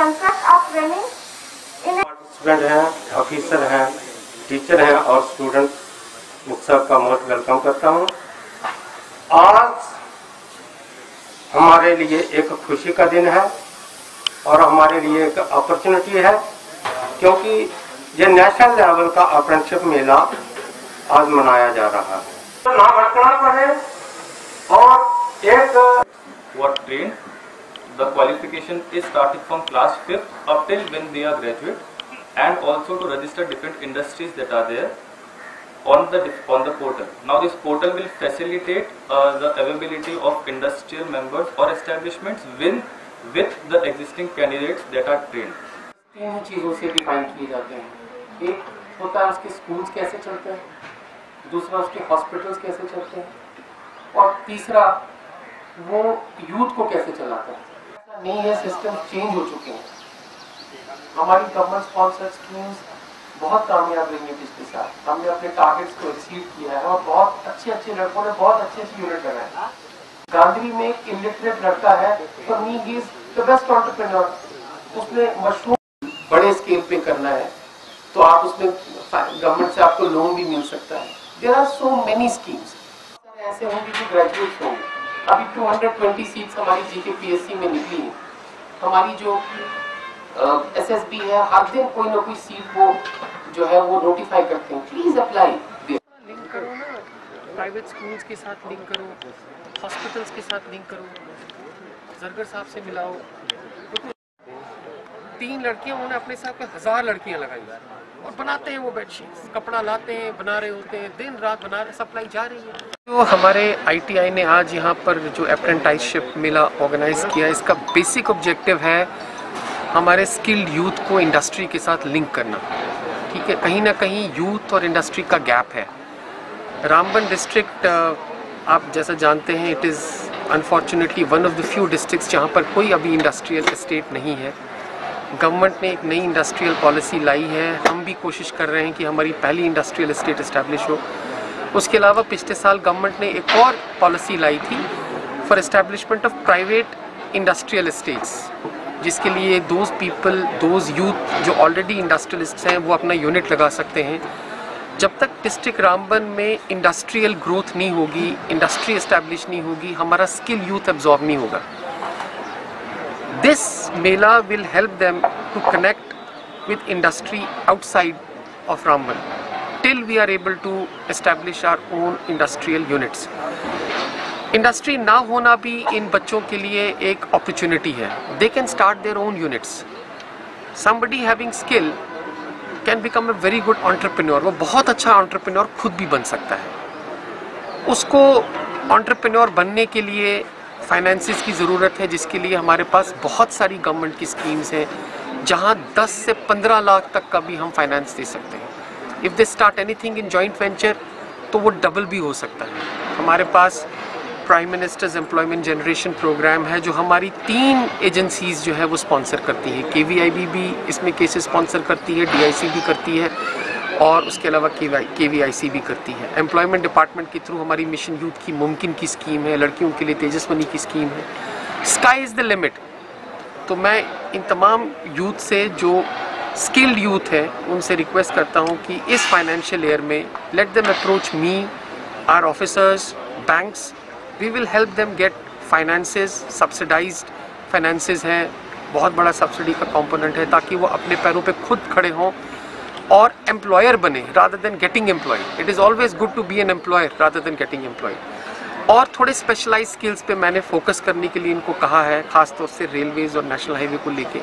concept of training in student हैं, officer हैं, teacher हैं और स्टूडेंट सबका मोस्ट वेलकम करता हूं। आज हमारे लिए एक खुशी का दिन है और हमारे लिए एक अपॉर्चुनिटी है, क्योंकि ये नेशनल लेवल का अप्रेंटिसशिप मेला आज मनाया जा रहा है। तो ना भटकना पड़े और एक were trained. The qualification is starting from class 5th up till when they are graduate, and also to register different industries that are there on the portal. Now this portal will facilitate the availability of industrial members or establishments with the existing candidates that are trained. तीन चीज़ों से define किए जाते हैं। एक होता है उसके स्कूल्स कैसे चलते हैं, दूसरा उसके हॉस्पिटल्स कैसे चलते हैं, और तीसरा वो यूथ को कैसे चलाता है। ऐसा नहीं है, सिस्टम चेंज हो चुके हैं। हमारी गवर्नमेंट स्पॉन्सर्ड स्कीम्स बहुत कामयाब रही हैं पिछले साल। हमने अपने टारगेट्स को एक्सीड किया है और बहुत अच्छे लड़कों ने बहुत अच्छे यूनिट लगाए हैं। गांधी में एक इलिटरेट लड़का है, for me he is the best entrepreneur. उसने मशरूम बड़े स्केल पे करना है तो आप उसमें गवर्नमेंट से आपको लोन भी मिल सकता है। There are so many schemes ऐसे होंगे जो ग्रेजुएट्स होंगे। अभी 220 सीट्स हमारी GKPSC में निकली है। हमारी जो SSB है, हर दिन कोई ना कोई सीट वो जो है वो नोटिफाई करते हैं, प्लीज अप्लाई। लिंक करो ना, प्राइवेट स्कूल्स के साथ लिंक करो, हॉस्पिटल्स के साथ लिंक करो, जरगर साहब से मिलाओ। 3 लड़कियां उन्होंने अपने साथ 1000 लड़कियां लगाई और बनाते हैं वो बेडशीट्स, कपड़ा लाते हैं, बना रहे होते हैं, दिन रात बना रहे, सप्लाई जा रही है। तो हमारे ITI ने आज यहाँ पर जो अप्रेंटिसशिप मेला ऑर्गेनाइज किया, इसका बेसिक ऑब्जेक्टिव है हमारे स्किल्ड यूथ को इंडस्ट्री के साथ लिंक करना। ठीक है, कहीं ना कहीं यूथ और इंडस्ट्री का गैप है। रामबन डिस्ट्रिक्ट आप जैसा जानते हैं, it is unfortunately one of the few districts जहाँ पर कोई अभी इंडस्ट्रियल एस्टेट नहीं है। गवर्नमेंट ने एक नई इंडस्ट्रियल पॉलिसी लाई है, हम भी कोशिश कर रहे हैं कि हमारी पहली इंडस्ट्रियल एस्टेट इस्टेब्लिश हो। उसके अलावा पिछले साल गवर्नमेंट ने एक और पॉलिसी लाई थी for establishment of private industrial estates, जिसके लिए दोज यूथ जो ऑलरेडी इंडस्ट्रियलिस्ट्स हैं वो अपना यूनिट लगा सकते हैं। जब तक डिस्ट्रिक्ट रामबन में इंडस्ट्रियल ग्रोथ नहीं होगी, इंडस्ट्री एस्टेब्लिश नहीं होगी, हमारा स्किल यूथ एब्जॉर्ब नहीं होगा। This Mela will help them to connect with industry outside of Ramban till we are able to establish our own industrial units. Industry ना होना भी इन बच्चों के लिए एक opportunity है। They can start their own units. Somebody having skill can become a very good entrepreneur. वो बहुत अच्छा entrepreneur खुद भी बन सकता है। उसको entrepreneur बनने के लिए फाइनेंसिस की ज़रूरत है, जिसके लिए हमारे पास बहुत सारी गवर्नमेंट की स्कीम्स हैं, जहां 10 से 15 लाख तक का भी हम फाइनेंस दे सकते हैं। If they start anything in joint venture तो वो डबल भी हो सकता है। हमारे पास prime minister's employment generation programme है, जो हमारी 3 एजेंसीज़ जो है वो स्पॉन्सर करती है। KVIB भी इसमें केसेस स्पॉन्सर करती है, DIC भी करती है और उसके अलावा KVIC भी करती है। एम्प्लॉयमेंट डिपार्टमेंट के थ्रू हमारी मिशन यूथ की मुमकिन की स्कीम है, लड़कियों के लिए तेजस्वनी की स्कीम है। Sky is the limit. तो मैं इन तमाम यूथ से जो स्किल्ड यूथ है उनसे रिक्वेस्ट करता हूँ कि इस फाइनेंशियल ईयर में let them approach me, our officers, banks, we will help them get finances. Subsidised finances हैं, बहुत बड़ा सब्सिडी का कॉम्पोनेंट है, ताकि वो अपने पैरों पर खुद खड़े हों और एम्प्लॉयर बने rather than getting employed. It is always good to be an employer rather than getting employed. और थोड़े स्पेशलाइज स्किल्स पे मैंने फोकस करने के लिए इनको कहा है, ख़ासतौर से रेलवेज़ और नेशनल हाईवे को लेके,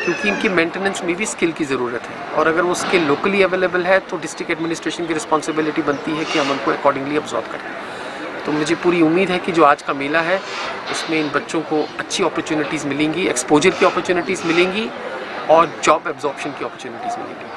क्योंकि इनकी मेंटेनेंस में भी स्किल की ज़रूरत है। और अगर वो स्किल लोकली अवेलेबल है तो डिस्ट्रिक्ट एडमिनिस्ट्रेशन की रिस्पॉन्सिबिलिटी बनती है कि हम उनको अकॉर्डिंगली अब्जॉर्ब करें। तो मुझे पूरी उम्मीद है कि जो आज का मेला है उसमें इन बच्चों को अच्छी अपॉर्चुनिटीज़ मिलेंगी, एक्सपोजर की अपॉर्चुनिटीज़ मिलेंगी और जॉब एब्जॉर्प्शन की अपॉर्चुनिटीज़ मिलेंगी।